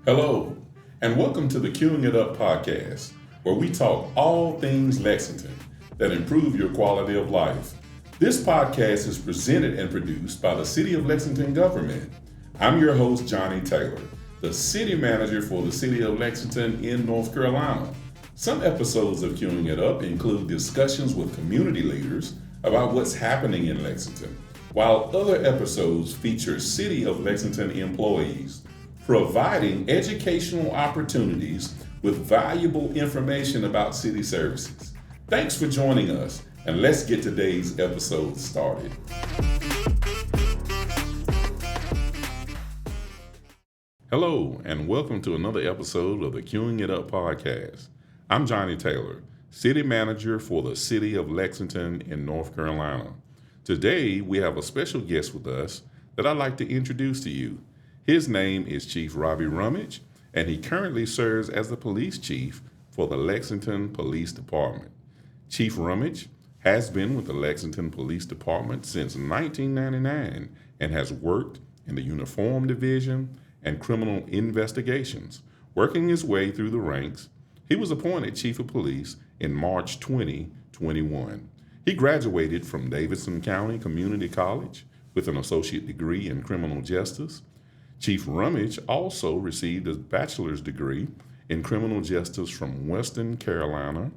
Hello, and welcome to the Queuing It Up podcast, where we talk all things Lexington that improve your quality of life. This podcast is presented and produced by the City of Lexington government. I'm your host, Johnnie Taylor, the City Manager for the City of Lexington in North Carolina. Some episodes of Queuing It Up include discussions with community leaders about what's happening in Lexington, while other episodes feature City of Lexington employees, providing educational opportunities with valuable information about city services. Thanks for joining us, and let's get today's episode started. Hello, and welcome to another episode of the Queuing It Up podcast. I'm Johnnie Taylor, City Manager for the City of Lexington in North Carolina. Today, we have a special guest with us that I'd like to introduce to you. His name is Chief Robby Rummage, and he currently serves as the police chief for the Lexington Police Department. Chief Rummage has been with the Lexington Police Department since 1999 and has worked in the Uniform Division and Criminal Investigations. Working his way through the ranks, he was appointed Chief of Police in March 2021. He graduated from Davidson County Community College with an associate degree in criminal justice. Chief Rummage also received a bachelor's degree in criminal justice from Western Carolina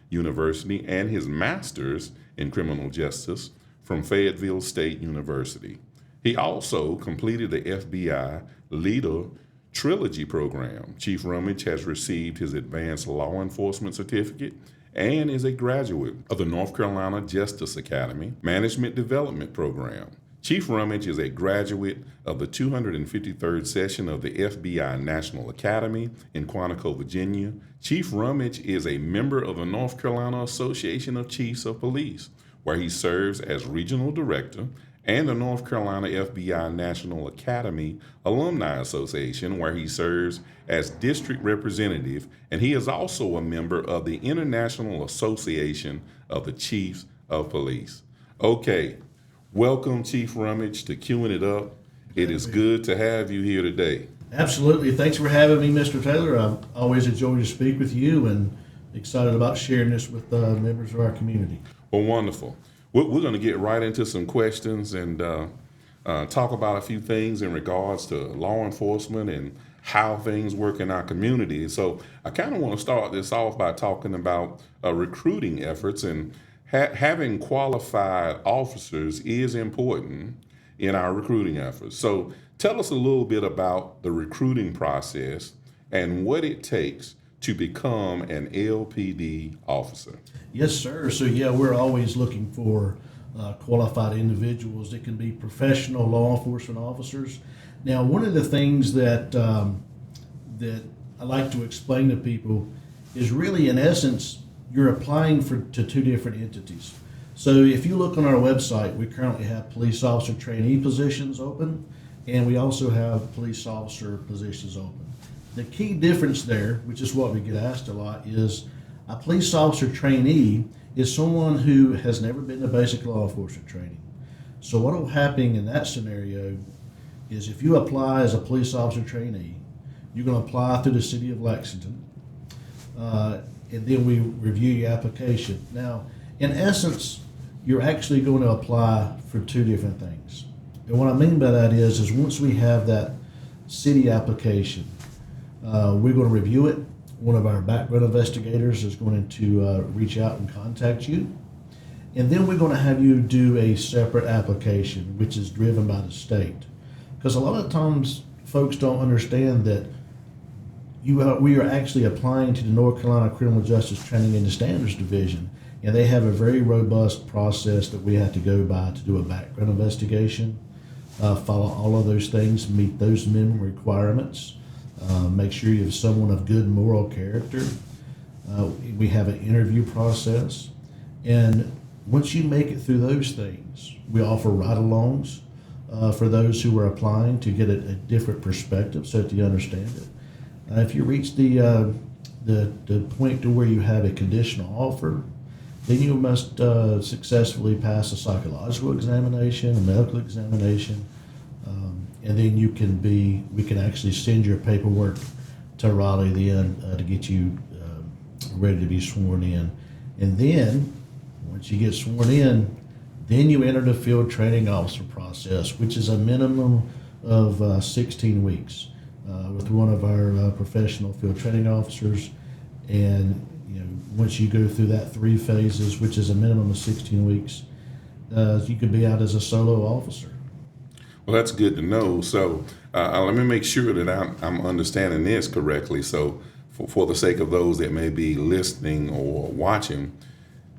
University and his master's in criminal justice from Fayetteville State University. He also completed the FBI Leader Trilogy program. Chief Rummage has received his advanced law enforcement certificate and is a graduate of the North Carolina Justice Academy Management Development Program. Chief Rummage is a graduate of the 253rd session of the FBI National Academy in Quantico, Virginia. Chief Rummage is a member of the North Carolina Association of Chiefs of Police, where he serves as Regional Director, and the North Carolina FBI National Academy Alumni Association, where he serves as District Representative, and he is also a member of the International Association of the Chiefs of Police. Okay. Welcome, Chief Rummage, to Queuing It Up. It is good to have you here today. Absolutely. Thanks for having me, Mr. Taylor. I always enjoy to speak with you and excited about sharing this with members of our community. Well, wonderful. We're going to get right into some questions and talk about a few things in regards to law enforcement and how things work in our community. So I kind of want to start this off by talking about recruiting efforts, and having qualified officers is important in our recruiting efforts. So tell us a little bit about the recruiting process and what it takes to become an LPD officer. Yes, sir. So, we're always looking for qualified individuals that can be professional law enforcement officers. Now, one of the things that I like to explain to people is really, in essence, you're applying to two different entities. So if you look on our website, we currently have police officer trainee positions open, and we also have police officer positions open. The key difference there, which is what we get asked a lot, is a police officer trainee is someone who has never been to basic law enforcement training. So what will happen in that scenario is if you apply as a police officer trainee, you're going to apply through the City of Lexington, and then we review your application. Now, in essence, you're actually going to apply for two different things. And what I mean by that is once we have that city application, we're going to review it. One of our background investigators is going to reach out and contact you. And then we're going to have you do a separate application, which is driven by the state. Because a lot of times folks don't understand that we are actually applying to the North Carolina Criminal Justice Training and Standards Division, and they have a very robust process that we have to go by to do a background investigation, follow all of those things, meet those minimum requirements, make sure you have someone of good moral character. We have an interview process, and once you make it through those things, we offer ride-alongs for those who are applying to get a different perspective so that you understand it. If you reach the point to where you have a conditional offer, then you must successfully pass a psychological examination, a medical examination, and then we can actually send your paperwork to Raleigh then to get you ready to be sworn in. And then, once you get sworn in, then you enter the field training officer process, which is a minimum of 16 weeks with one of our professional field training officers. And once you go through that 3 phases, which is a minimum of 16 weeks, you could be out as a solo officer. Well, that's good to know. So let me make sure that I'm understanding this correctly. So for the sake of those that may be listening or watching,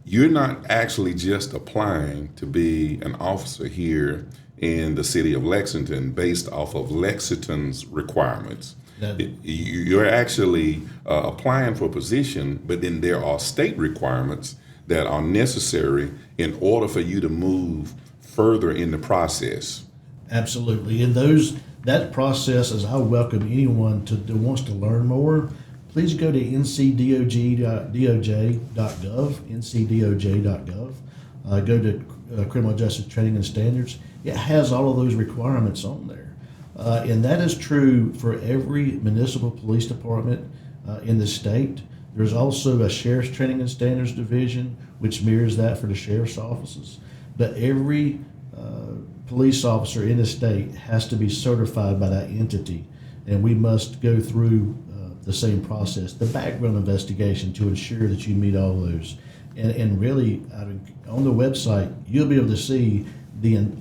you're not actually just applying to be an officer here in the city of Lexington based off of Lexington's requirements. You're actually applying for a position, but then there are state requirements that are necessary in order for you to move further in the process. Absolutely. And that process is, I welcome anyone that wants to learn more. Please go to ncdoj.gov, ncdoj.gov. Go to Criminal Justice Training and Standards. It has all of those requirements on there. And that is true for every municipal police department in the state. There's also a Sheriff's Training and Standards Division, which mirrors that for the sheriff's offices. But every police officer in the state has to be certified by that entity, and we must go through the same process, the background investigation, to ensure that you meet all those. And really, on the website, you'll be able to see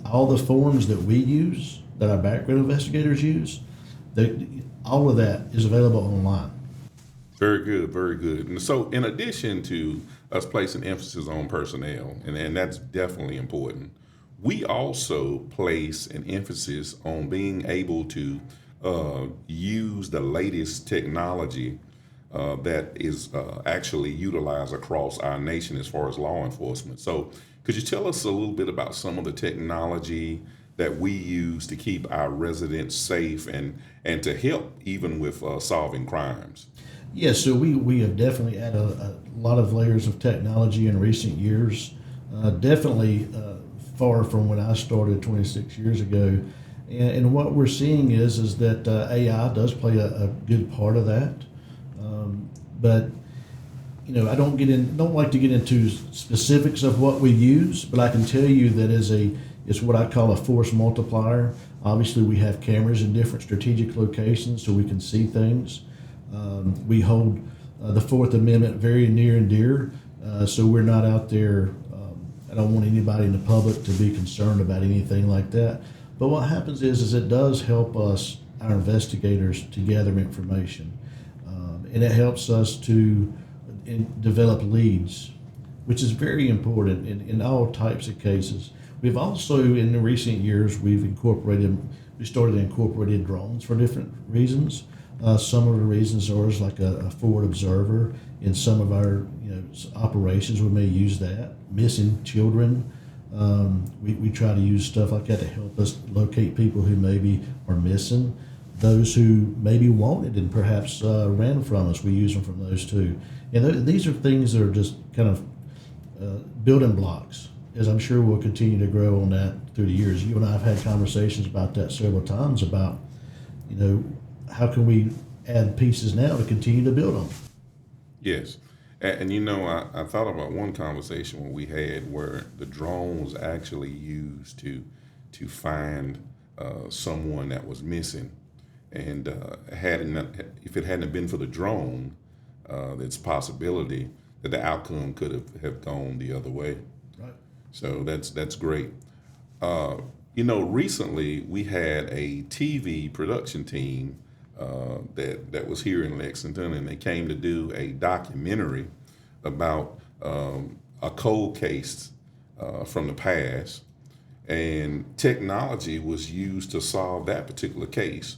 all the forms that we use, that our background investigators use. All of that is available online. Very good, very good. And so in addition to us placing emphasis on personnel, and that's definitely important, we also place an emphasis on being able to use the latest technology that is actually utilized across our nation as far as law enforcement. So could you tell us a little bit about some of the technology that we use to keep our residents safe and to help even with solving crimes? Yes, so we have definitely added a lot of layers of technology in recent years. Definitely far from when I started 26 years ago. And what we're seeing is that AI does play a good part of that. But I don't like to get into specifics of what we use, but I can tell you that it's what I call a force multiplier. Obviously, we have cameras in different strategic locations so we can see things. We hold the Fourth Amendment very near and dear, so we're not out there. I don't want anybody in the public to be concerned about anything like that. But what happens is it does help us, our investigators, to gather information. And it helps us to develop leads, which is very important in all types of cases. We've also, in the recent years, we started incorporating drones for different reasons. Some of the reasons are like a forward observer. In some of our operations, we may use that. Missing children, we try to use stuff like that to help us locate people who maybe are missing. Those who maybe wanted and perhaps ran from us, we use them from those too. And these are things that are just kind of building blocks, as I'm sure we'll continue to grow on that through the years. You and I have had conversations about that several times about, how can we add pieces now to continue to build on? Yes. And I thought about one conversation when we had where the drone was actually used to find someone that was missing. And if it hadn't been for the drone, it's a possibility that the outcome could have gone the other way. Right. So that's great. Recently we had a TV production team that was here in Lexington, and they came to do a documentary about a cold case from the past, and technology was used to solve that particular case.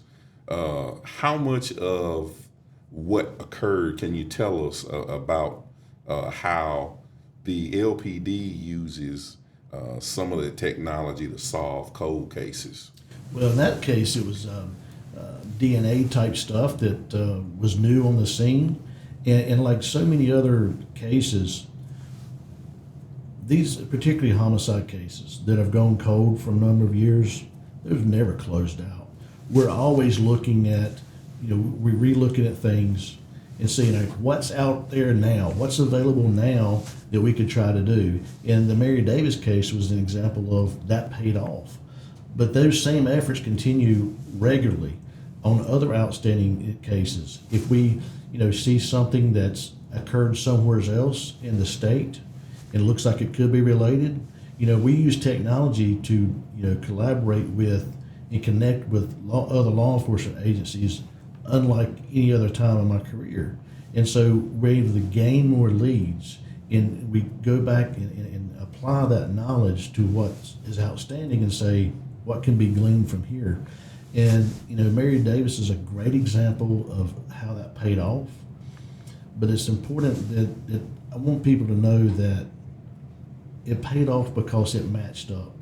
How much of what occurred can you tell us about how the LPD uses some of the technology to solve cold cases? Well, in that case, it was DNA type stuff that was new on the scene. And like so many other cases, these particularly homicide cases that have gone cold for a number of years, they've never closed out. we're always looking at, we're re-looking at things and seeing what's out there now, what's available now that we could try to do. And the Mary Davis case was an example of that paid off. But those same efforts continue regularly on other outstanding cases. If we, see something that's occurred somewhere else in the state and it looks like it could be related, we use technology to, collaborate with and connect with other law enforcement agencies unlike any other time in my career. And so we're able to gain more leads, and we go back and apply that knowledge to what is outstanding and say, what can be gleaned from here? And, Mary Davis is a great example of how that paid off. But it's important that I want people to know that it paid off because it matched up.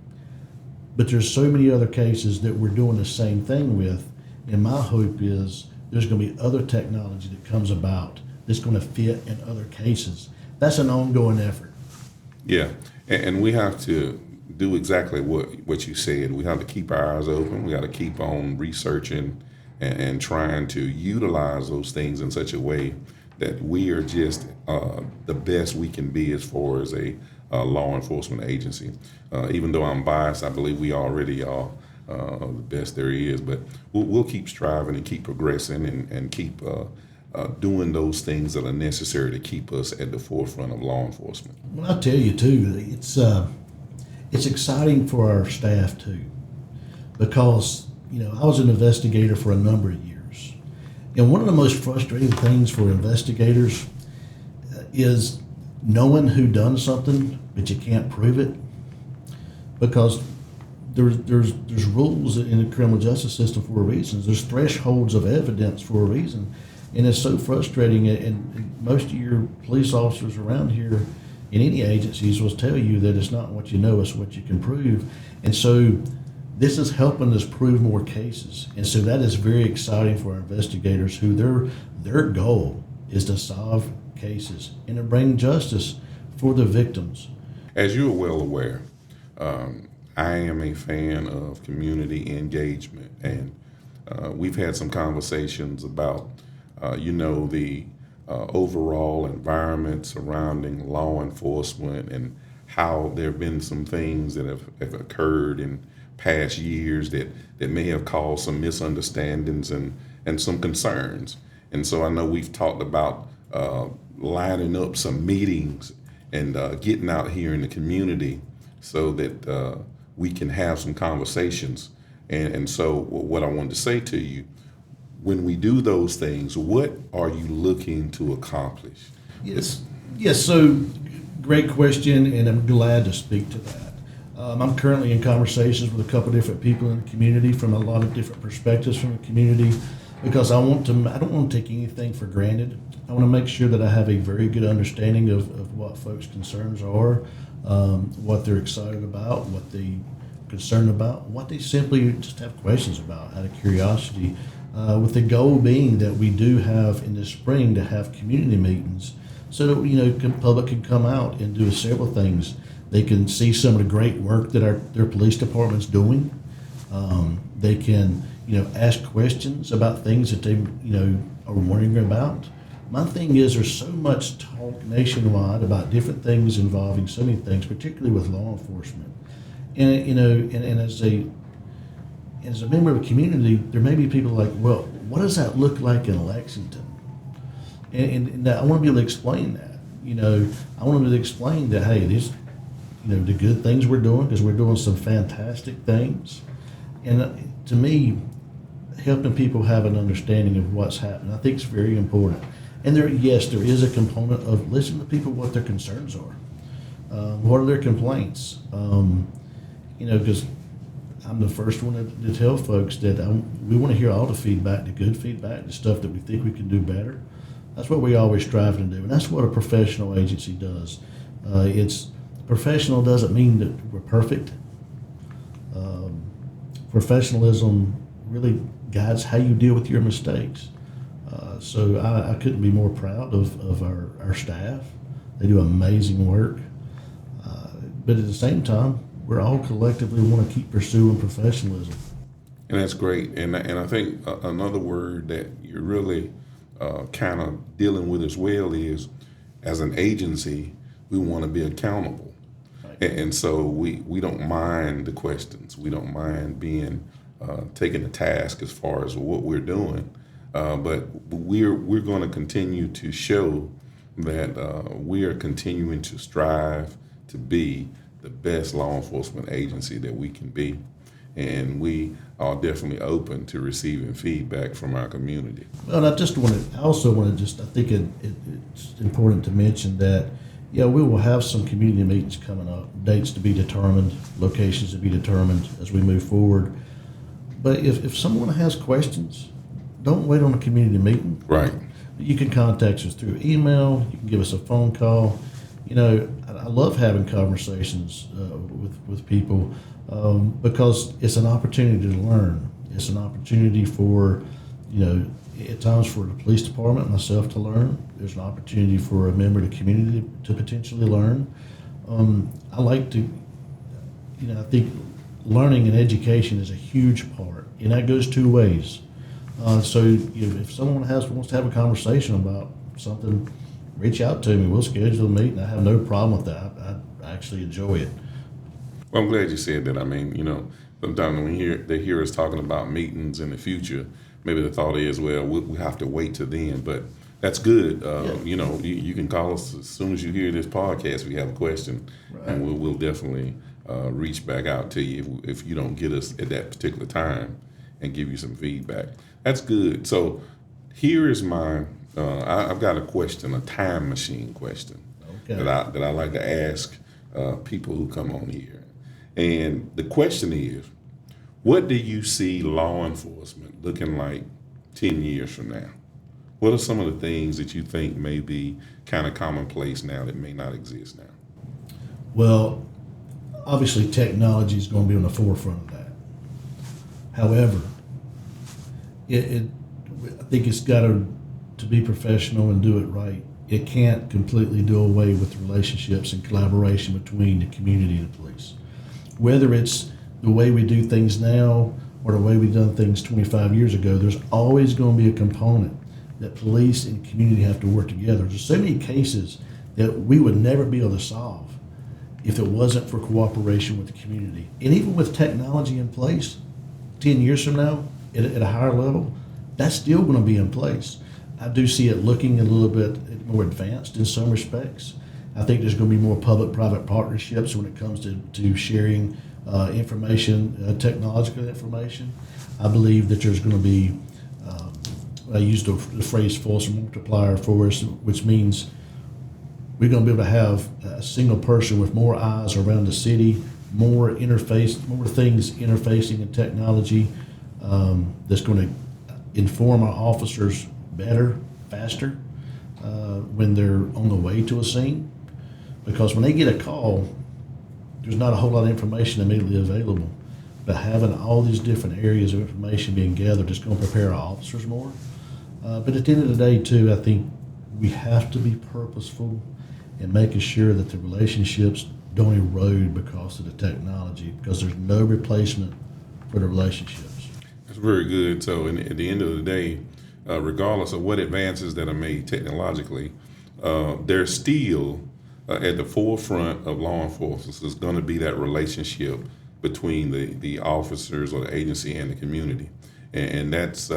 But there's so many other cases that we're doing the same thing with, and my hope is there's going to be other technology that comes about that's going to fit in other cases. That's an ongoing effort. Yeah, and we have to do exactly what you said. We have to keep our eyes open. We got to keep on researching and trying to utilize those things in such a way that we are just the best we can be as far as a law enforcement agency. Even though I'm biased, I believe we already are the best there is. But we'll keep striving and keep progressing and keep doing those things that are necessary to keep us at the forefront of law enforcement. Well, I'll tell you too, it's exciting for our staff too, because I was an investigator for a number of years, and one of the most frustrating things for investigators is knowing who done something, but you can't prove it, because there's rules in the criminal justice system for a reason. There's thresholds of evidence for a reason, and it's so frustrating. And most of your police officers around here in any agencies will tell you that it's not what you know, it's what you can prove. And so this is helping us prove more cases. And so that is very exciting for our investigators, who their goal is to solve cases and to bring justice for the victims. As you're well aware, I am a fan of community engagement, and we've had some conversations about, the overall environment surrounding law enforcement and how there have been some things that have occurred in past years that may have caused some misunderstandings and some concerns. And so I know we've talked about lining up some meetings and getting out here in the community so that we can have some conversations. And so what I wanted to say to you, when we do those things, what are you looking to accomplish? Yes. So great question, and I'm glad to speak to that. I'm currently in conversations with a couple of different people in the community from a lot of different perspectives from the community, because I don't want to take anything for granted. I want to make sure that I have a very good understanding of what folks' concerns are, what they're excited about, what they're concerned about, what they simply just have questions about out of curiosity, with the goal being that we do have in the spring to have community meetings so that the public can come out and do several things. They can see some of the great work that their police department's doing. They can ask questions about things that they are wondering about. My thing is, there's so much talk nationwide about different things involving so many things, particularly with law enforcement. And and as a member of a community, there may be people like, well, what does that look like in Lexington? And I want to be able to explain that. I want to be able to explain that, hey, these, the good things we're doing, because we're doing some fantastic things. And to me, helping people have an understanding of what's happening, I think is very important. And there is a component of listening to people, what their concerns are. What are their complaints? Because I'm the first one to tell folks that we want to hear all the feedback, the good feedback, the stuff that we think we can do better. That's what we always strive to do, and that's what a professional agency does. It's professional doesn't mean that we're perfect. Professionalism really guides how you deal with your mistakes. So I couldn't be more proud of our staff. They do amazing work. But at the same time, we're all collectively want to keep pursuing professionalism. And that's great. And I think another word that you're really kind of dealing with as well is, as an agency, we want to be accountable. Right. And so we don't mind the questions. We don't mind being taken to task as far as what we're doing. But we're going to continue to show that we are continuing to strive to be the best law enforcement agency that we can be. And we are definitely open to receiving feedback from our community. Well, I also want to I think it's important to mention that, yeah, we will have some community meetings coming up, dates to be determined, locations to be determined as we move forward. But if someone has questions, don't wait on a community meeting. Right. You can contact us through email. You can give us a phone call. You know, I love having conversations with people because it's an opportunity to learn. It's an opportunity for, at times for the police department, myself, to learn. There's an opportunity for a member of the community to potentially learn. I like to, I think learning and education is a huge part, and that goes two ways. So if someone wants to have a conversation about something, reach out to me. We'll schedule a meeting. I have no problem with that. I actually enjoy it. Well, I'm glad you said that. I mean, sometimes when they hear us talking about meetings in the future, maybe the thought is, well, we have to wait till then. But that's good. Yeah. You can call us as soon as you hear this podcast if you have a question, Right. and we'll definitely reach back out to you if you don't get us at that particular time and give you some feedback. That's good. So here is my, I've got a question, a time machine question Okay. that I like to ask people who come on here. And the question is, what do you see law enforcement looking like 10 years from now? What are some of the things that you think may be kind of commonplace now that may not exist now? Well, obviously technology is going to be on the forefront of that. However, I think it's got to be professional and do it right. It can't completely do away with the relationships and collaboration between the community and the police. Whether it's the way we do things now or the way we've done things 25 years ago, there's always going to be a component that police and community have to work together. There's so many cases that we would never be able to solve if it wasn't for cooperation with the community. And even with technology in place, 10 years from now, at a higher level, that's still going to be in place. I do see it looking a little bit more advanced in some respects. I think there's going to be more public-private partnerships when it comes to sharing information, technological information. I believe that there's going to be, I used the phrase force multiplier for us, which means we're going to be able to have a single person with more eyes around the city, more things interfacing in technology that's going to inform our officers better, faster, when they're on the way to a scene. Because when they get a call, there's not a whole lot of information immediately available. But having all these different areas of information being gathered is going to prepare our officers more. But at the end of the day, too, I think we have to be purposeful in making sure that the relationships don't erode because of the technology, because there's no replacement for the relationships. That's very good. So at the end of the day, regardless of what advances that are made technologically, there's still at the forefront of law enforcement is going to be that relationship between the officers or the agency and the community. And that's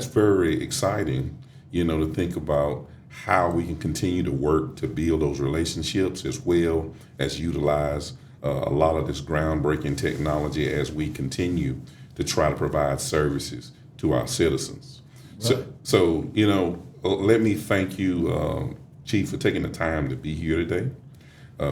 very exciting, to think about how we can continue to work to build those relationships as well as utilize a lot of this groundbreaking technology as we continue to try to provide services to our citizens. Right. So let me thank you, Chief, for taking the time to be here today.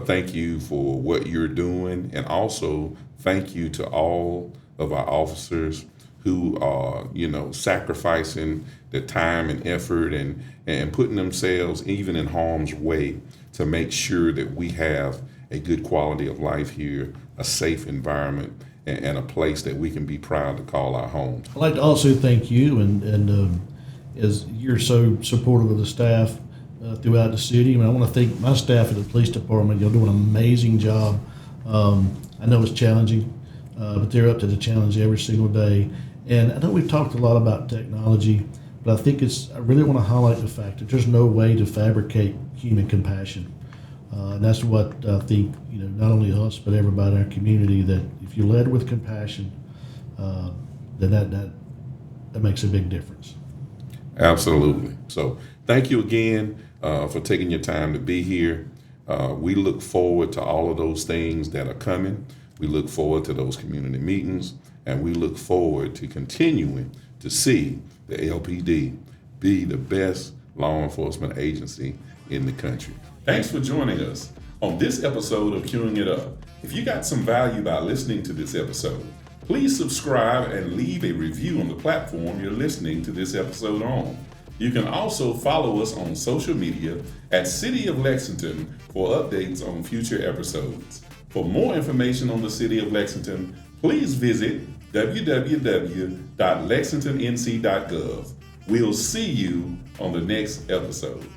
Thank you for what you're doing, and also thank you to all of our officers who are, sacrificing their time and effort and putting themselves even in harm's way to make sure that we have a good quality of life here, a safe environment, and a place that we can be proud to call our home. I'd like to also thank you, and as you're so supportive of the staff throughout the city. I want to thank my staff at the police department. You're doing an amazing job. I know it's challenging. but they're up to the challenge every single day. And I know we've talked a lot about technology, but I really want to highlight the fact that there's no way to fabricate human compassion. And that's what I think, not only us, but everybody in our community, that if you led with compassion, then that makes a big difference. Absolutely. So thank you again for taking your time to be here. We look forward to all of those things that are coming. We look forward to those community meetings, and we look forward to continuing to see the LPD be the best law enforcement agency in the country. Thanks for joining us on this episode of Queuing It Up. If you got some value by listening to this episode, please subscribe and leave a review on the platform you're listening to this episode on. You can also follow us on social media at City of Lexington for updates on future episodes. For more information on the City of Lexington, please visit www.lexingtonnc.gov. We'll see you on the next episode.